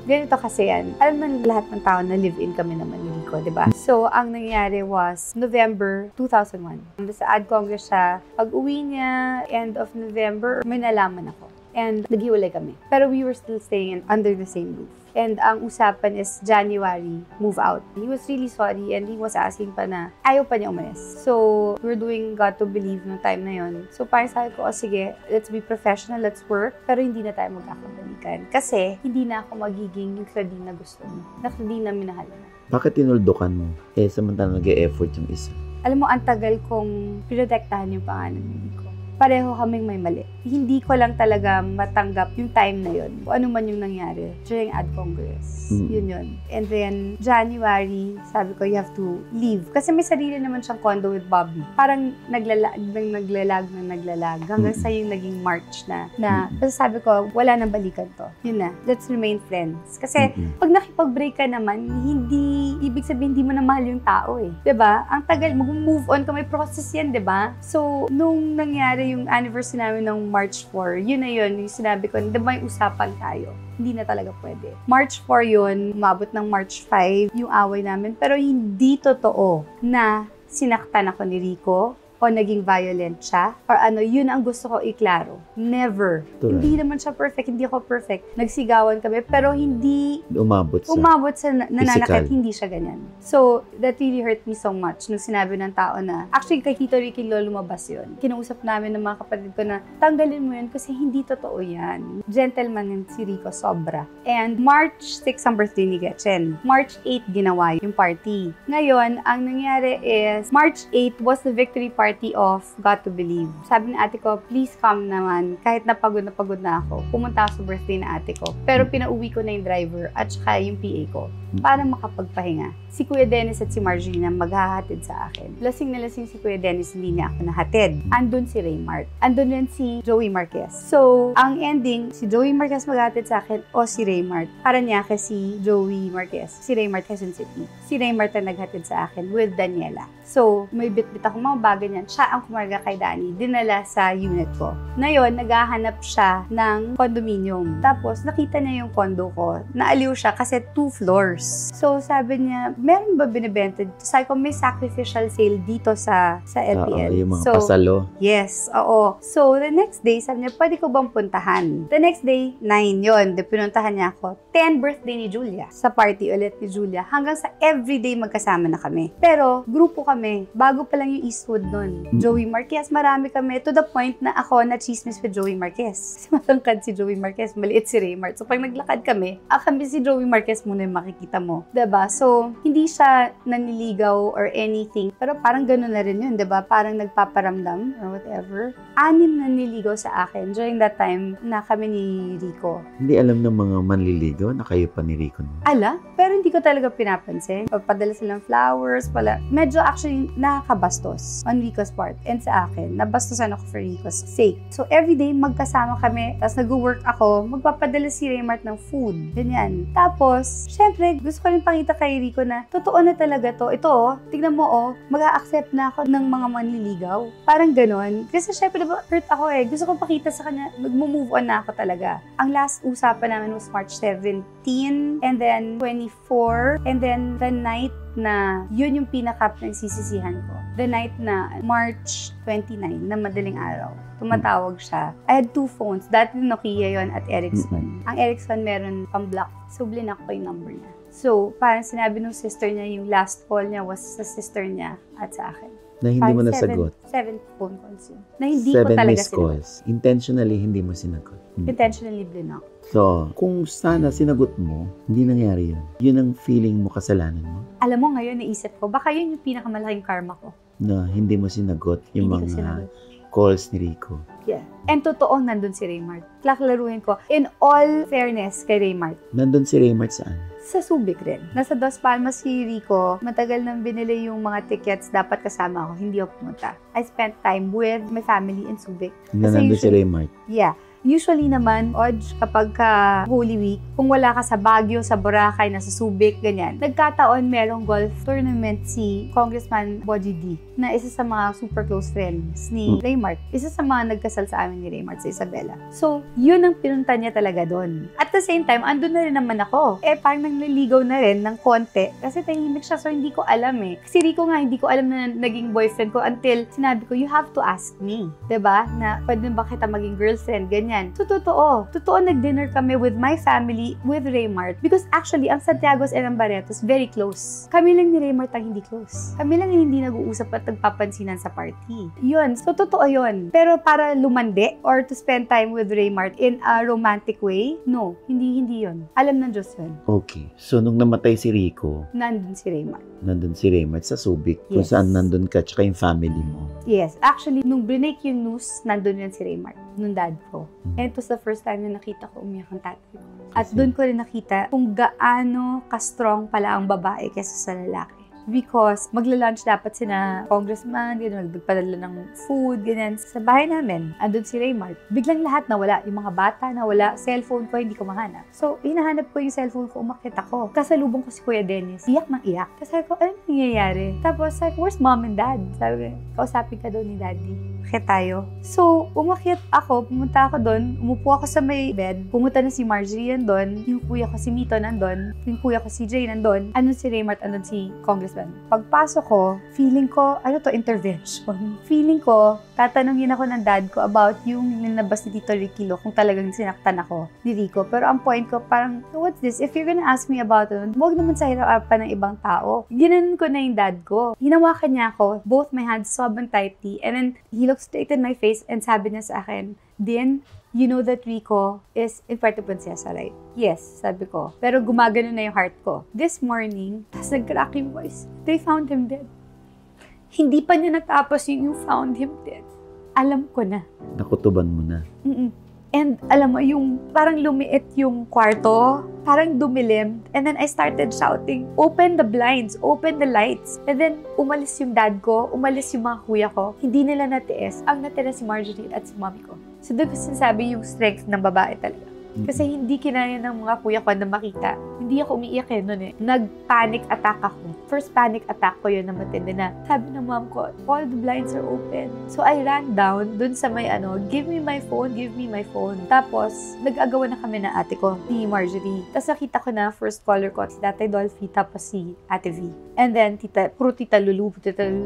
Ganito kasi yan. Alam mo lahat ng tao na live-in kami naman ni Rico, di ba? So, ang nangyari was November 2001. Sa Ad Congress siya. Pag-uwi niya, end of November, may nalaman ako. And naghiwalay kami. Pero we were still staying under the same roof. And ang usapan is January, move out. He was really sorry and he was asking pa na ayaw pa niya umalis. So, we're doing God to Believe no time na yon. So, parang sabi ko, sige, let's be professional, let's work, pero hindi na tayo magkakabalikan. Kasi, hindi na ako magiging yung Claudine na gusto mo. Na Claudine na minahal na. Bakit tinuldukan mo? Samantala nag-e-effort yung isa. Alam mo, ang tagal kong pinotektahan yung pangalan ni Rico. Pareho kaming may mali. Hindi ko lang talaga matanggap yung time na yun. O ano man yung nangyari during Ad Congress. Yun yun. And then, January, sabi ko, you have to leave. Kasi may sarili naman siyang condo with Bobby. Parang naglalag. Hanggang sa yung naging March na. Kasi sabi ko, wala nang balikan to. Yun na. Let's remain friends. Kasi, pag nakipag-break ka naman, hindi, ibig sabihin, hindi mo na mahal yung tao eh. 'Di ba? Ang tagal, mag-move on ka, may process yan, 'di ba? So, nung nangyari yung anniversary namin ng March 4, yun na yun, yung sinabi ko, may usapan tayo. Hindi na talaga pwede. March 4 yun, umabot ng March 5, yung away namin. Pero hindi totoo na sinaktan ako ni Rico o naging violent siya, or ano, yun ang gusto ko iklaro. Never. Hindi naman siya perfect, hindi ako perfect. Nagsigawan kami, pero hindi umabot sa nananakit, hindi siya ganyan. So, that really hurt me so much nung sinabi ng tao na, actually, kay Tito Ricky lumabas yun. Kinausap namin ng mga kapatid ko na, tanggalin mo yun kasi hindi totoo yan. Gentleman yung si Rico, sobra. And March 6 ang birthday ni Gretchen. March 8 ginawa yung party. Ngayon, ang nangyari is, March 8 was the victory party of God to Believe. Sabi ni ate ko, please come naman. Kahit napagod na ako, pumunta ako sa birthday na ate ko. Pero pinauwi ko na yung driver at saka yung PA ko para makapagpahinga. Si Kuya Dennis at si Margelina maghahatid sa akin. Lasing na lasing si Kuya Dennis, hindi niya ako nahatid. Andun si Raymart. Andun rin si Joey Marquez. So, ang ending, si Joey Marquez maghahatid sa akin o si Raymart. Para niya kasi Joey Marquez. Si Raymart Quezon City. Si Raymart ang naghatid sa akin with Daniela. So, may bit-bit akong mga bagay niyan. Siya ang kumarga kay Danny. Dinala sa unit ko. Ngayon, naghahanap siya ng condominium. Tapos, nakita niya yung condo ko. Naaliw siya kasi 2 floors. So, sabi niya, meron ba binibenta? Sabi ko, may sacrificial sale dito sa LPL. Yung mga pasalo. Yes, oo. So, the next day, sabi niya, pwede ko bang puntahan? The next day, 9 yun. Pinuntahan niya ako. 10 birthday ni Julia. Sa party ulit ni Julia. Hanggang sa everyday magkasama na kami. Pero, grupo kami. Bago pa lang yung Eastwood nun. Joey Marquez, marami kami. To the point na ako na-chismis with Joey Marquez. Kasi matangkad si Joey Marquez, maliit si Raymart. So, pag naglakad kami, kami si Joey Marquez muna yung makikita mo. Diba? So, hindi siya naniligaw or anything. Pero parang gano'n na rin yun, diba? Parang nagpaparamdam or whatever. 6 naniligaw sa akin during that time na kami ni Rico. Hindi alam ng mga manliligaw na kayo pa ni Rico. Ala? Pero hindi ko talaga pinapansin. Padala silang flowers, pala. Medyo actually nakakabastos on Rico's part. And sa akin, nabastusan ako for Rico's sake. So, everyday magkasama kami. Tapos nag-work ako. Magpapadala si Raymart ng food. Ganyan. Tapos, syempre, gusto ko rin pakita kay Rico na totoo na talaga to. Ito, tignan mo, mag-a-accept na ako ng mga manliligaw. Parang ganon. Kasi syempre, diba, hurt ako eh. Gusto ko pakita sa kanya, mag-move on na ako talaga. Ang last usapan namin was March 17, and then 24, and then the night na yun yung pinaka-nagsisisihan ko. The night na March 29, na madaling araw. Tumatawag siya. I had 2 phones. Dati Nokia yon at Ericsson. Ang Ericsson meron pang-block. So, blinak ko yung number niya. So, parang sinabi ng sister niya, yung last call niya was sa sister niya at sa akin. Na hindi mo nasagot? 7 phone calls yun. Na hindi ko talaga missed calls. Intentionally, hindi mo sinagot. Intentionally blinak. So, kung sana sinagot mo, hindi nangyari yun. Yun ang feeling mo, kasalanan mo? Alam mo ngayon, naisip ko, baka yun yung pinakamalaking karma ko. Na hindi mo sinagot yung mga calls ni Rico. Yeah. And totoo, nandun si Raymart. Klaklaruhin ko. In all fairness kay Raymart. Nandun si Raymart saan? Sa Subic rin. Nasa Dos Palmas si Rico. Matagal nang binili yung mga tickets. Dapat kasama ako. Hindi ako pumunta. I spent time with my family in Subic. Nandun si Raymart? Yeah. Usually naman, kapag ka Holy Week, kung wala ka sa Baguio, sa Boracay, nasa Subic, ganyan, nagkataon merong golf tournament si Congressman Boji D, na isa sa mga super close friends ni Raymart. Isa sa mga nagkasal sa amin ni Raymart, sa Isabela. So, yun ang pinunta niya talaga doon. At the same time, andun na rin naman ako. Parang nangliligaw na rin ng konti. Kasi tahimik siya, so hindi ko alam Kasi Rico nga, hindi ko alam na naging boyfriend ko until sinabi ko, you have to ask me. 'Di ba? Na pwede ba kita maging girlfriend, ganyan. So, totoo, nag-dinner kami with my family, with Raymart. Because actually, ang Santiago's and ang Barretos, very close. Kami lang ni Raymart ang hindi close. Kami lang yung hindi nag-uusap at nagpapansinan sa party. Yun. So, totoo yun. Pero para lumande or to spend time with Raymart in a romantic way, no. Hindi yun. Alam ng Diyos yun. Okay. So, nung namatay si Rico, nandun si Raymart. Nandun si Raymart sa Subic, kung saan nandun ka, tsaka yung family mo. Yes. Actually, nung brinake yung news, nandun yun si Raymart, nung dad ko. And it was the first time na nakita ko umiyak ang tatay ko. At doon ko rin nakita kung gaano ka-strong pala ang babae kaysa sa lalaki. Because magla-lunch dapat sina congressman, gano'n, nagpadala ng food, ganyan. Sa bahay namin, andun si Raymart. Biglang lahat nawala. Yung mga bata nawala. Cellphone ko, hindi ko mahanap. So, hinahanap ko yung cellphone ko, umakit ako. Kasalubong ko si Kuya Dennis. Iyak ng iyak. Kasi sabi ko, ano nangyayari? Tapos, sabi ko, where's mom and dad? Sabi ko, kausapin ka daw ni daddy. Umakit tayo. So, umakit ako, pumunta ako doon, umupo ako sa may bed, pumunta na si Marjorie nandun, yung kuya ko si Mito nandun, yung kuya ko si Jay nandun, andun si Raymart, andun si Congressman. Pagpasok ko, feeling ko, intervention. Feeling ko, tatanungin ako ng dad ko about yung ninabas ni Tito Ricky Lo, kung talagang sinaktan ako ni Rico. Pero ang point ko, parang, what's this? If you're gonna ask me about it, huwag naman sa hirapan ng ibang tao. Ginanon ko na yung dad ko. Hinawakan niya ako, both my hands sobrang tightly, and then he looked straight in my face and sabi niya sa akin, Din, you know that Rico is in Puerto Princesa, right? Yes, sabi ko. Pero gumagano na yung heart ko. This morning, tas nag-crack yung voice. They found him dead. Hindi pa niya natapos yung found him dead. Alam ko na. Nakutuban mo na. And alam mo, yung parang lumiit yung kwarto, parang dumilim. And then I started shouting, open the blinds, open the lights. And then umalis yung dad ko, umalis yung mga kuya ko. Hindi nila natiis. Ang natira si Marjorie at si mommy ko. So doon ko sinasabi yung strength ng babae talaga. Kasi hindi kinaya ng mga kuya ko na makita. Hindi ako umiiyak noon Nag-panic attack ako. First panic attack ko yun na matindi na. Sabi ng mom ko, all the blinds are open. So I ran down dun sa may give me my phone, give me my phone. Tapos, nag-agawa na kami ng ate ko, ni Marjorie. Tapos nakita ko na first caller ko, si Tatay Dolphy, tapos si Ate V. And then, puro Tita Lulu,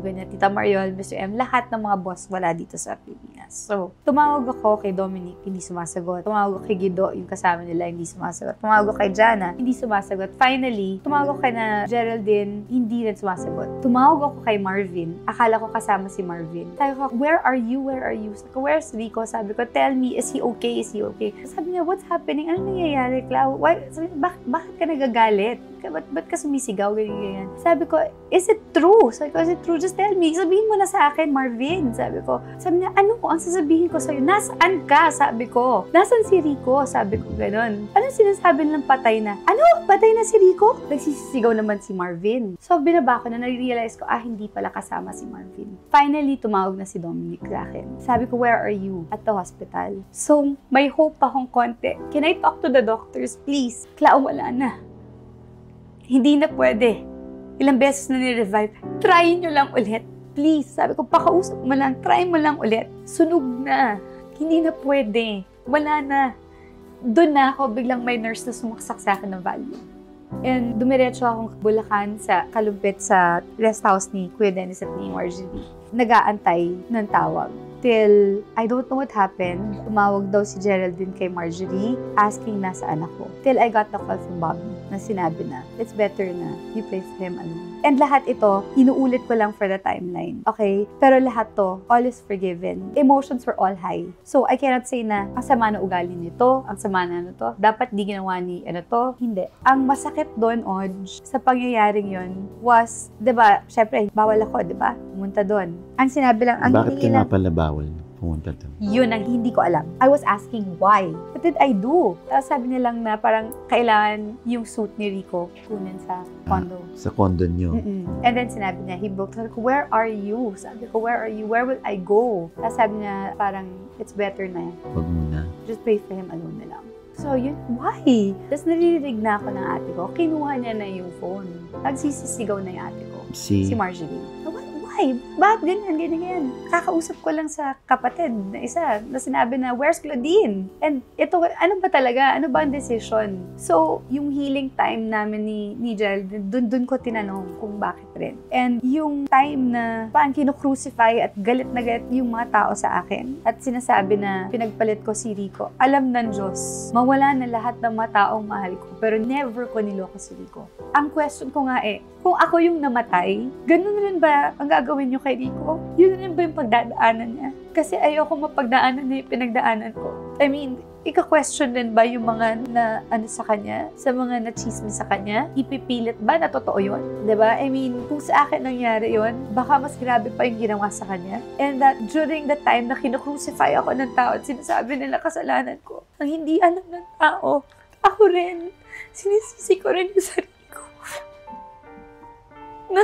ganyan, Tita Mariol, Mr. M, lahat ng mga boss wala dito sa Pilipinas. So, tumawag ako kay Dominic, hindi sumasagot. Tumawag ako kay Guido, yung kasama nila, hindi sumasagot. Tumawag ako kay Jana, hindi sumasagot. Finally, tumawag ako kay na Geraldine, hindi rin sumasagot. Tumawag ako kay Marvin, akala ko kasama si Marvin. Sabi ko, where are you? Where are you? Sabi ko, where's Rico? Sabi ko, tell me, is he okay? Is he okay? Sabi niya, what's happening? Ano nangyayari, Clau? Why? Sabi niya, bakit ka nagagalit? Ba't ka sumisigaw? Ganyan. Sabi ko, is it true? Sabi ko, is it true? Just tell me. Sabihin mo na sa akin, Marvin. Sabi ko. Sabi niya, ano ang sasabihin ko sa'yo? Nasaan ka? Sabi ko. Nasaan si Rico? Sabi ko, ganon. Ano sinasabi ng patay na? Ano? Patay na si Rico? Nagsisigaw naman si Marvin. So, binaba ko na nare-realize ko, hindi pala kasama si Marvin. Finally, tumawag na si Dominic sa akin. Sabi ko, where are you? At the hospital. So, may hope akong konti. Can I talk to the doctors, please? Clau, wala na. Hindi na pwede. Ilang beses na ni-revive. Try nyo lang ulit. Please. Sabi ko, pakausap mo lang. Try mo lang ulit. Sunog na. Hindi na pwede. Wala na. Doon na ako, biglang may nurse na sumaksak sa akin ng Valium. And dumiretso akong Bulacan sa Kalumpit sa rest house ni Kuya Dennis at ni Marjorie. Nag-aantay ng tawag. Till, I don't know what happened. Tumawag daw si Geraldine kay Marjorie, asking nasaan ako. Till I got the call from Bobby na sinabi na, it's better na you pray for him alone. And lahat ito, inuulit ko lang for the timeline. Okay? Pero lahat to, all is forgiven. Emotions were all high. So, I cannot say na, ang sama na ugali nito, ang sama na ano to, dapat di ginawa ni ano to. Hindi. Ang masakit doon, Oj, sa pangyayaring yon was, diba, syempre, bawal ako, diba? Pumunta doon. Ang sinabi lang, ang bakit ka nga pala bawal pumunta doon? Yun ang hindi ko alam. I was asking why. What did I do? Tapos sabi niya lang na parang kailangan yung suit ni Rico kunin sa condo. Sa condo niyo? And then sinabi niya, he booked. Sabi ko, where are you? Sabi ko, where are you? Where will I go? Tapos sabi niya, parang, it's better na. Wag muna. just pray for him alone na lang. So, yun, why? Tapos naririnig na ako ng ate ko, kinuha niya na yung phone. Nagsisisigaw na yung ate ko, si Marjorie. Why? Bakit ganyan? Kakausap ko lang sa kapatid na isa na sinabi na, where's Claudine? And ito, ano ba talaga? Ano ba ang decision? So, yung healing time namin ni Jel, dun ko tinanong kung bakit rin. And yung time na parang kinukrucify at galit na galit yung mga tao sa akin at sinasabi na pinagpalit ko si Rico, alam ng Diyos, mawala na lahat ng mga taong mahal ko, pero never ko niloko si Rico. Ang question ko nga kung ako yung namatay, ganun rin ba ang gagawin niyo kay Rico? Yun rin ba yung pagdadaanan niya? Kasi ayoko mapagdaanan na yung pinagdaanan ko. I mean, ika-question din ba yung mga na sa kanya? Sa mga na-chismis sa kanya? Ipipilit ba na totoo yun? Diba? I mean, kung sa akin nangyari yun, baka mas grabe pa yung ginawa sa kanya. And that during the time na kinukrucify ako ng tao at sinasabi nila kasalanan ko, ang hindi alam ng tao, ako rin, sinisisi ko rin yung sarili ko. Na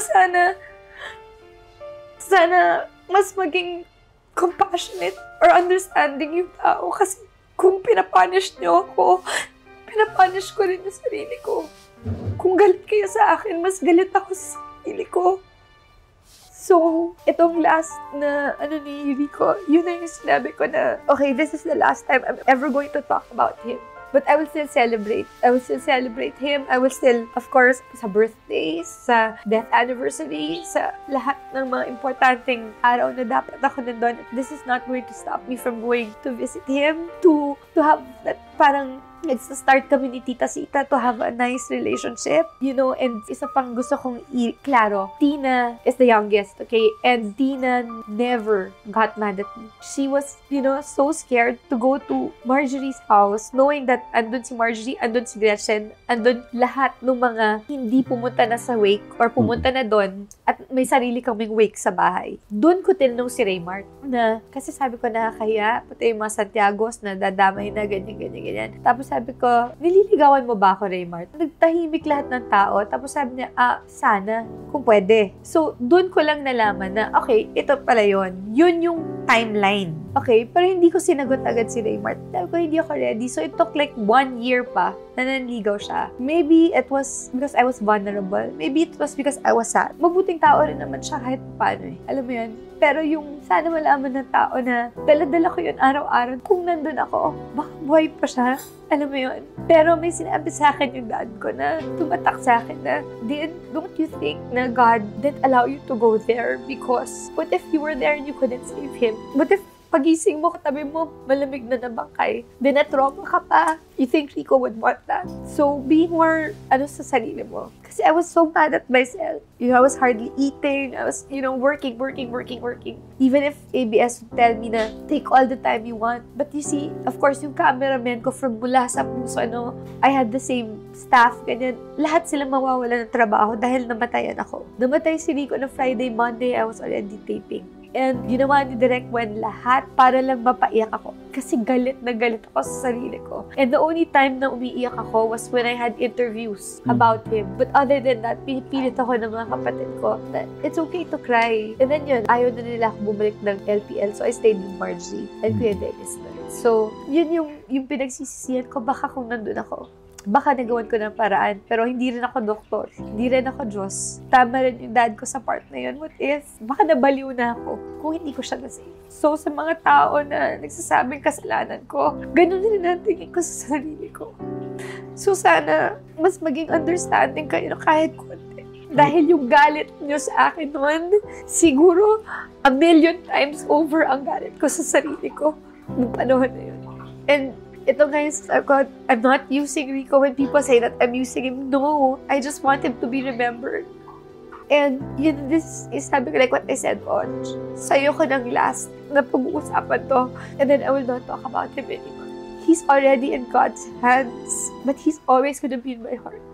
sana mas maging compassionate or understanding yung tao kasi kung pinapunish niyo ako, pinapunish ko rin yung sarili ko. Kung galit kayo sa akin, mas galit ako sa sarili ko. So, itong last na ni Rico, yun na yung sinabi ko na, okay, this is the last time I'm ever going to talk about him. But I will still celebrate. I will still celebrate him. I will still, of course, sa birthdays, sa death anniversary, sa lahat ng mga importanteng araw na dapat ako nandun. This is not going to stop me from going to visit him, to have that parang nagsa-start kami ni Tita Sita to have a nice relationship, you know, and isa pang gusto kong klaro, Tina is the youngest, okay, and Tina never got mad at me. She was, you know, so scared to go to Marjorie's house, knowing that andun si Marjorie, andun si Gretchen, andun lahat ng mga hindi pumunta na sa wake or pumunta na doon at may sarili kaming wake sa bahay. Doon ko tinanong si Raymart na, kasi sabi ko nakakahiya, pati yung mga Santiagos na dadamay na ganyan. Tapos sabi ko, nililigawan mo ba ako, Raymart? Nagtahimik lahat ng tao. Tapos sabi niya, sana, kung pwede. So, doon ko lang nalaman na, okay, ito pala yun. Yun yung timeline. Okay, pero hindi ko sinagot agad si Raymart. Sabi ko, hindi ako ready. So, it took like 1 year pa na nanligaw siya. Maybe it was because I was vulnerable. Maybe it was because I was sad. Mabuting tao rin naman siya kahit paano eh. Alam mo yun? Pero yung sana malaman ng tao na dala-dala ko yun araw-araw. Kung nandun ako, baka buhay pa siya. Alam mo yun? Pero may sinabi sa akin yung dad ko na tumatak sa akin na, don't you think na God didn't allow you to go there because what if you were there and you couldn't save him? What if pagising mo, katabi mo, malamig na bangkay. Dinatrauma ka pa. You think Rico would want that? So, be more, sa sarili mo. Kasi I was so mad at myself. You know, I was hardly eating. I was, working. Even if ABS would tell me na, take all the time you want. But you see, of course, yung cameraman ko from mula sa puso, I had the same staff, ganyan. Lahat sila mawawala ng trabaho dahil namatayan ako. Namatay si Rico na Friday, Monday, I was already taping. And ginawa ni Direk Wen lahat para lang mapaiyak ako. Kasi galit na galit ako sa sarili ko. And the only time na umiiyak ako was when I had interviews about him. But other than that, pinipilit ako ng mga kapatid ko that it's okay to cry. And then yun, ayaw na nila ako bumalik ng LPL. So I stayed with Margie and Kuya Dennis. So, yun yung pinagsisisihan ko. Baka kung nandun ako, baka nagawan ko ng paraan. Pero hindi rin ako doktor. Hindi rin ako Diyos. Tama rin yung dad ko sa part na yun. What if? Baka nabaliw na ako kung hindi ko siya nasave. So, sa mga tao na nagsasabing kasalanan ko, ganun rin ang tingin ko sa sarili ko. So, sana mas maging understanding kayo kahit konti. Dahil yung galit nyo sa akin noon, siguro 1,000,000 times over ang galit ko sa sarili ko noong panahon na yun. And ito guys, I'm not using Rico when people say that I'm using him. No, I just want him to be remembered. And yun, this is sabi ko like what I said on. Sa'yo ko ng last na pag-uusapan to. And then I will not talk about him anymore. He's already in God's hands. But he's always gonna be in my heart.